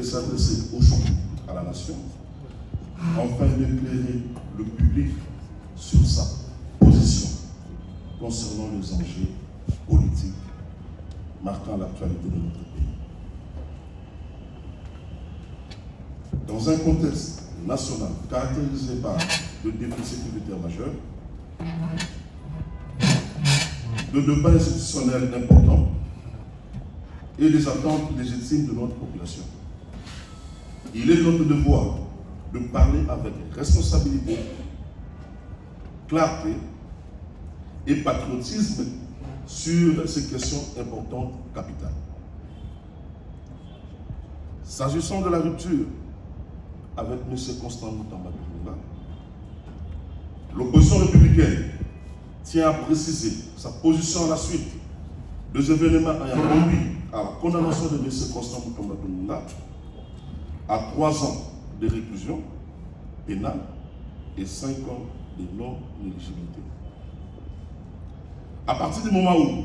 souhaité s'adresser aujourd'hui à la nation afin d'éclairer le public sur sa position concernant les enjeux politiques marquant l'actualité de notre pays. Dans un contexte national caractérisé par le défi sécuritaire majeur, de débats institutionnels importants et des attentes légitimes de notre population, il est notre devoir de parler avec responsabilité, clarté et patriotisme sur ces questions importantes capitales. S'agissant de la rupture avec M. Constant Mutamba Lumumba, l'opposition républicaine tient à préciser sa position à la suite des événements ayant conduit à la condamnation de M. Constant Mutamba Lumumba à 3 ans de réclusion pénale et 5 ans de non-éligibilité. À partir du moment où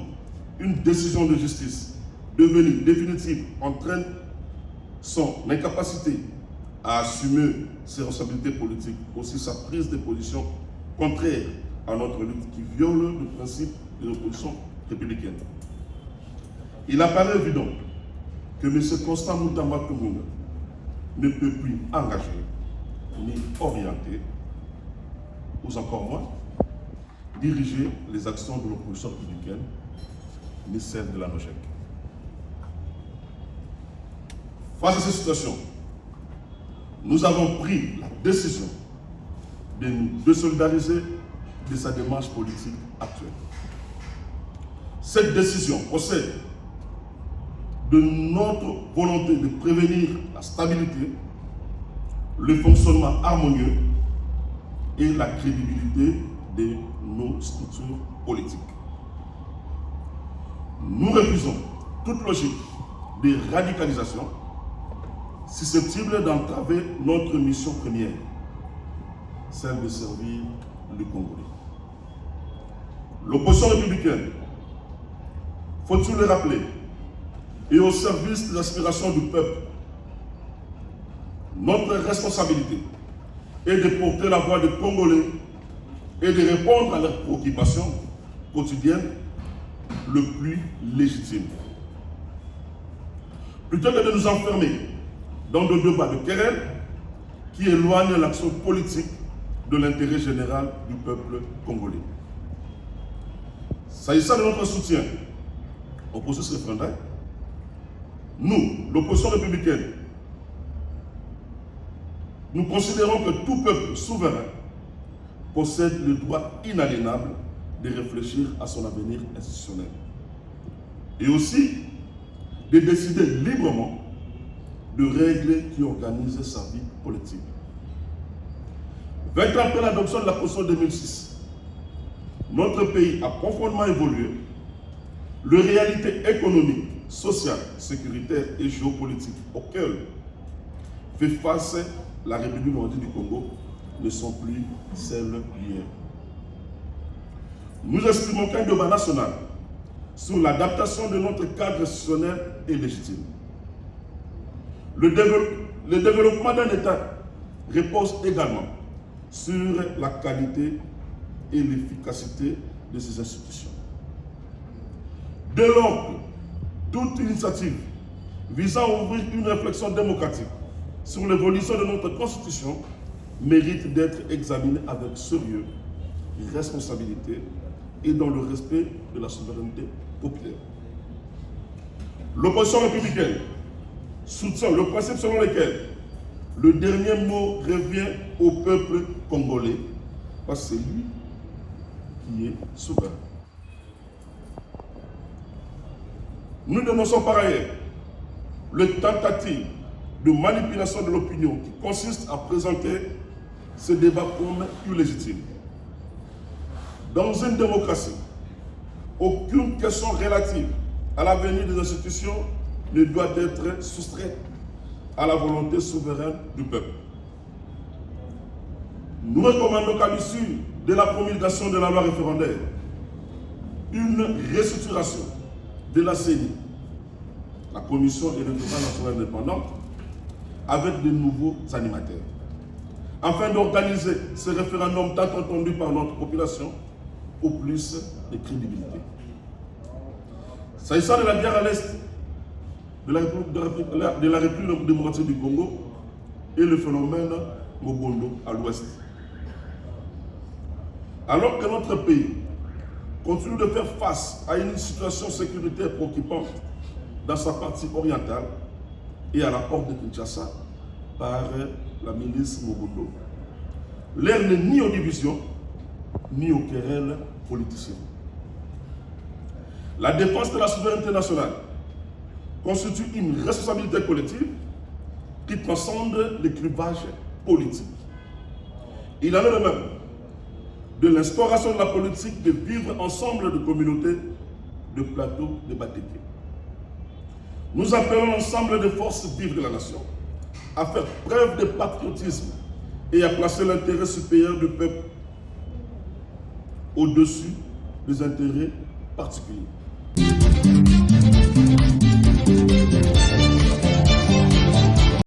une décision de justice devenue définitive entraîne son incapacité à assumer ses responsabilités politiques, aussi sa prise de position contraire à notre lutte qui viole le principe de l'opposition républicaine, il apparaît évident que M. Constant Mutamba Lumumba ne peut plus engager, ni orienter, ou encore moins, diriger les actions de l'opposition républicaine, ni celles de la NOJEC. Face à cette situation, nous avons pris la décision de nous désolidariser de sa démarche politique actuelle. Cette décision procède de notre volonté de prévenir la stabilité, le fonctionnement harmonieux et la crédibilité de nos structures politiques. Nous refusons toute logique de radicalisation susceptible d'entraver notre mission première, celle de servir le Congolais. L'opposition républicaine, faut-il le rappeler, est au service des aspirations du peuple. Notre responsabilité est de porter la voix des Congolais et de répondre à leurs préoccupations quotidiennes le plus légitimes. Plutôt que de nous enfermer dans des débats de querelle qui éloignent l'action politique de l'intérêt général du peuple congolais. S'agissant de notre soutien au processus référendaire, nous, l'opposition républicaine, nous considérons que tout peuple souverain possède le droit inaliénable de réfléchir à son avenir institutionnel et aussi de décider librement de règles qui organisent sa vie politique. 20 ans après l'adoption de la Constitution 2006, notre pays a profondément évolué. Les réalités économiques, sociales, sécuritaires et géopolitiques auxquelles fait face la République démocratique du Congo ne sont plus celles d'hier. Nous estimons qu'un débat national sur l'adaptation de notre cadre institutionnel est légitime. Le développement d'un État repose également sur la qualité et l'efficacité de ses institutions. Dès lors, toute initiative visant à ouvrir une réflexion démocratique sur l'évolution de notre Constitution mérite d'être examinée avec sérieux, responsabilité et dans le respect de la souveraineté populaire. L'opposition républicaine soutient le principe selon lequel le dernier mot revient au peuple congolais, parce que c'est lui qui est souverain. Nous dénonçons par ailleurs les tentatives de manipulation de l'opinion qui consiste à présenter ce débat comme illégitime. Dans une démocratie, aucune question relative à l'avenir des institutions ne doit être soustraite à la volonté souveraine du peuple. Nous recommandons qu'à l'issue de la promulgation de la loi référendaire, une restructuration de la CENI, la Commission électorale nationale indépendante, avec de nouveaux animateurs, afin d'organiser ce référendum tant entendu par notre population pour plus de crédibilité. S'agissant de la guerre à l'est de la République démocratique du Congo et le phénomène Mobondo à l'ouest. Alors que notre pays continue de faire face à une situation sécuritaire préoccupante dans sa partie orientale et à la porte de Kinshasa par la milice Mobondo, l'heure n'est ni aux divisions ni aux querelles politiciennes. La défense de la souveraineté nationale constitue une responsabilité collective qui transcende les clivages politiques. Il en est de même de l'instauration de la politique de vivre ensemble de communautés de plateaux de Batéké. Nous appelons l'ensemble des forces vives de la nation à faire preuve de patriotisme et à placer l'intérêt supérieur du peuple au-dessus des intérêts particuliers.